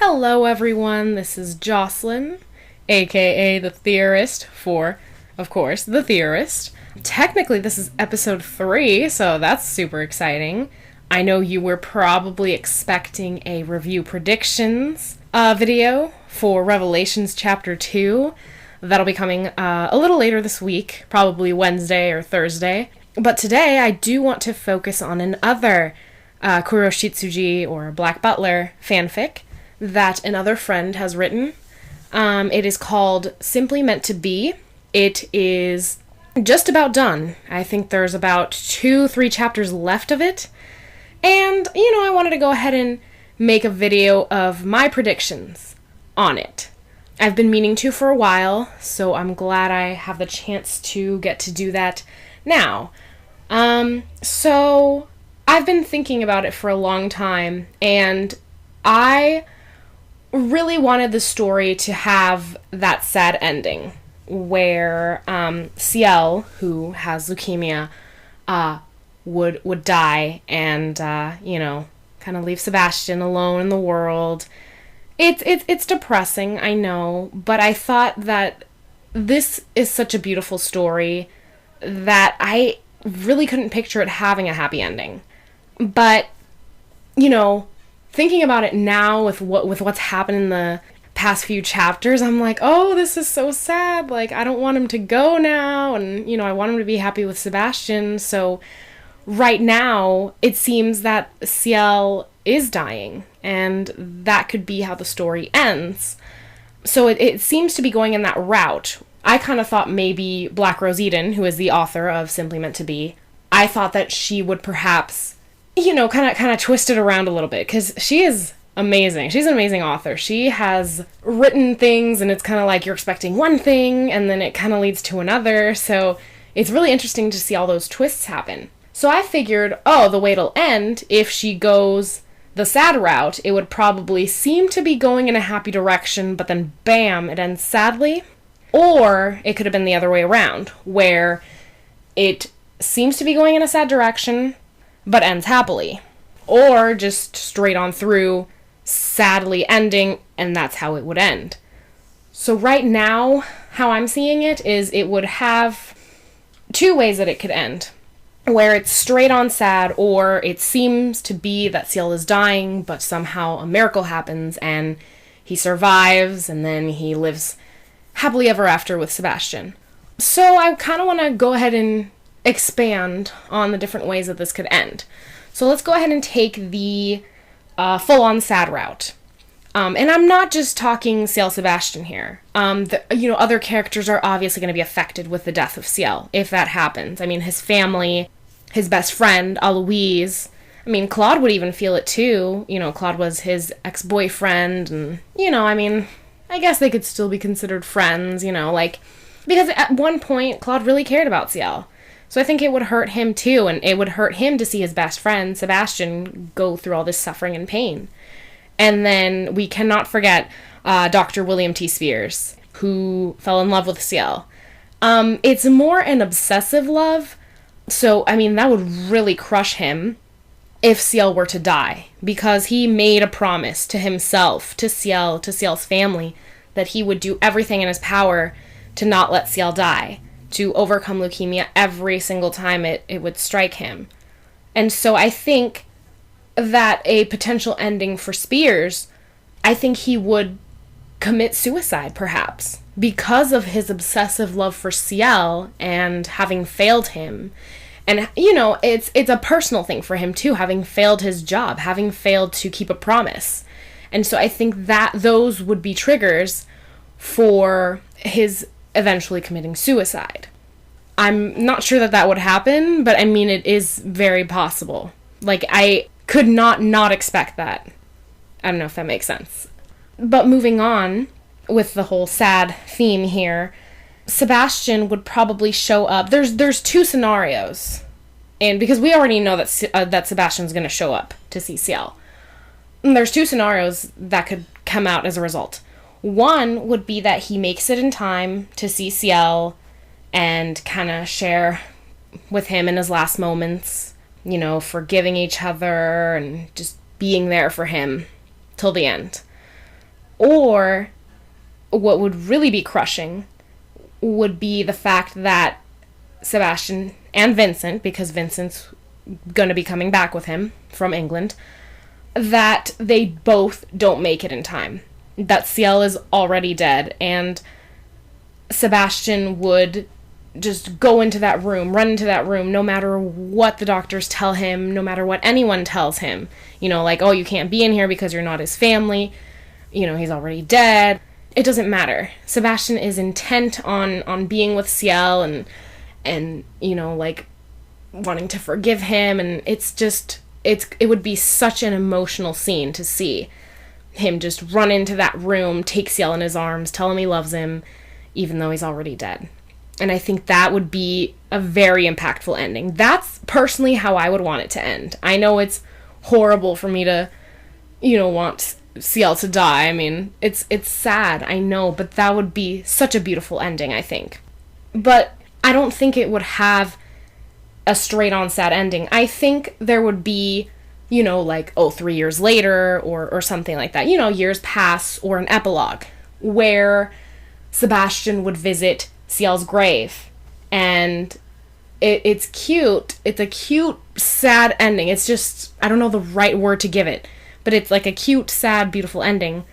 Hello everyone, this is Jocelyn, aka the Theorist for, of course, the Theorist. Technically this is episode 3, so that's super exciting. I know you were probably expecting a review predictions video for Revelations chapter 2. That'll be coming a little later this week, probably Wednesday or Thursday. But today I do want to focus on another Kuroshitsuji or Black Butler fanfic that another friend has written. It is called Simply Meant to Be. It is just about done. I think there's about 2-3 chapters left of it. And, I wanted to go ahead and make a video of my predictions on it. I've been meaning to for a while, so I'm glad I have the chance to get to do that now. So I've been thinking about it for a long time, and I really wanted the story to have that sad ending where Ciel, who has leukemia, would die and kind of leave Sebastian alone in the world. It's depressing, I know, but I thought that this is such a beautiful story that I really couldn't picture it having a happy ending. But thinking about it now with what's happened in the past few chapters, I'm like, oh, this is so sad. Like, I don't want him to go now, and I want him to be happy with Sebastian. So right now it seems that Ciel is dying, and that could be how the story ends. So it seems to be going in that route. I kind of thought maybe BlackRoseEden, who is the author of Simply Meant to Be, I thought that she would perhaps kind of twist it around a little bit, because she is amazing. She's an amazing author. She has written things, and it's kind of like you're expecting one thing, and then it kind of leads to another, so it's really interesting to see all those twists happen. So I figured, the way it'll end, if she goes the sad route, it would probably seem to be going in a happy direction, but then bam, it ends sadly. Or it could have been the other way around, where it seems to be going in a sad direction, but ends happily. Or just straight on through, sadly ending, and that's how it would end. So right now, how I'm seeing it is it would have 2 ways that it could end. Where it's straight on sad, or it seems to be that Ciel is dying, but somehow a miracle happens, and he survives, and then he lives happily ever after with Sebastian. So I kind of want to go ahead and expand on the different ways that this could end. So let's go ahead and take the full-on sad route. And I'm not just talking Ciel Sebastian here. Other characters are obviously going to be affected with the death of Ciel, if that happens. I mean, his family, his best friend, Aloise. I mean, Claude would even feel it too. Claude was his ex-boyfriend, and, I guess they could still be considered friends, because at one point, Claude really cared about Ciel. So I think it would hurt him too, and it would hurt him to see his best friend, Sebastian, go through all this suffering and pain. And then we cannot forget Dr. William T. Spears, who fell in love with Ciel. It's more an obsessive love, so, that would really crush him if Ciel were to die, because he made a promise to himself, to Ciel, to Ciel's family, that he would do everything in his power to not let Ciel die, to overcome leukemia every single time it would strike him. And so I think that a potential ending for Spears, I think he would commit suicide, perhaps, because of his obsessive love for Ciel and having failed him. And, it's a personal thing for him, too, having failed his job, having failed to keep a promise. And so I think that those would be triggers for his eventually committing suicide. I'm not sure that would happen, but it is very possible. Like, I could not expect that. I don't know if that makes sense. But moving on with the whole sad theme here, Sebastian would probably show up. There's 2 scenarios, and because we already know that Sebastian's going to show up to see Ciel. And there's 2 scenarios that could come out as a result. One would be that he makes it in time to see Ciel and kind of share with him in his last moments, forgiving each other and just being there for him till the end. Or what would really be crushing would be the fact that Sebastian and Vincent, because Vincent's going to be coming back with him from England, that they both don't make it in time. That Ciel is already dead, and Sebastian would just go into that room, run into that room, no matter what the doctors tell him, no matter what anyone tells him. You know, like, oh, you can't be in here because you're not his family. You know, he's already dead. It doesn't matter. Sebastian is intent on being with Ciel and you know, like, wanting to forgive him, and it would be such an emotional scene to see him just run into that room, take Ciel in his arms, tell him he loves him, even though he's already dead. And I think that would be a very impactful ending. That's personally how I would want it to end. I know it's horrible for me to, you know, want Ciel to die. I mean, it's sad, I know, but that would be such a beautiful ending, I think. But I don't think it would have a straight-on sad ending. I think there would be, you know, like, 3 years later, or something like that. You know, years pass, or an epilogue, where Sebastian would visit Ciel's grave, and it's cute. It's a cute, sad ending. It's just, I don't know the right word to give it, but it's like a cute, sad, beautiful ending,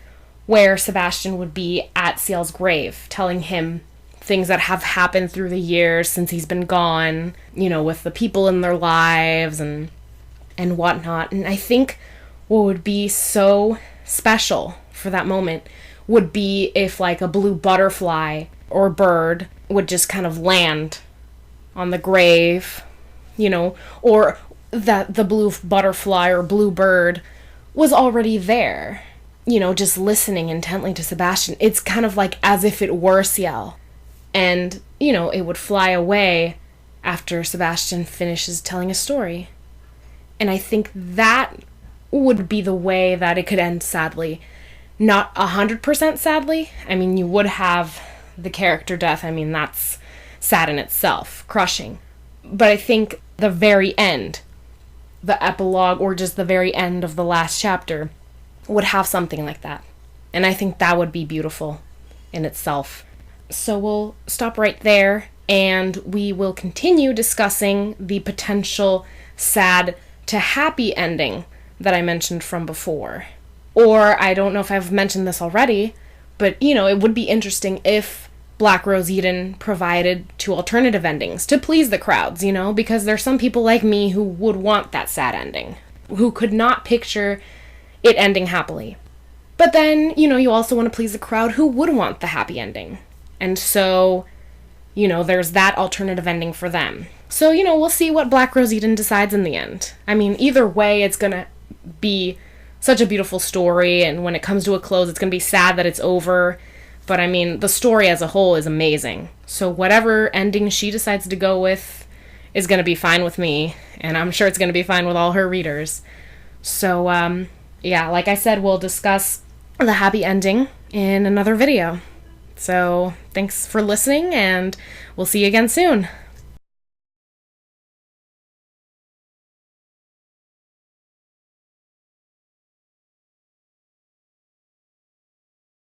where Sebastian would be at Ciel's grave, telling him things that have happened through the years since he's been gone, you know, with the people in their lives and whatnot. And I think what would be so special for that moment would be if, like, a blue butterfly or bird would just kind of land on the grave, you know, or that the blue butterfly or blue bird was already there, you know, just listening intently to Sebastian. It's kind of like as if it were Ciel. And, you know, it would fly away after Sebastian finishes telling a story. And I think that would be the way that it could end sadly. Not 100% sadly. I mean, you would have the character death. I mean, that's sad in itself, crushing. But I think the very end, the epilogue, or just the very end of the last chapter, would have something like that. And I think that would be beautiful in itself. So we'll stop right there, and we will continue discussing the potential sad to happy ending that I mentioned from before. Or, I don't know if I've mentioned this already, but, you know, it would be interesting if BlackRoseEden provided 2 alternative endings to please the crowds, you know, because there's some people like me who would want that sad ending, who could not picture it ending happily. But then, you know, you also want to please the crowd who would want the happy ending. And so, you know, there's that alternative ending for them. So, you know, we'll see what BlackRoseEden decides in the end. I mean, either way, it's gonna be such a beautiful story, and when it comes to a close, it's gonna be sad that it's over. But I mean, the story as a whole is amazing. So whatever ending she decides to go with is gonna be fine with me, and I'm sure it's gonna be fine with all her readers. So, yeah, like I said, we'll discuss the happy ending in another video. So, thanks for listening, and we'll see you again soon.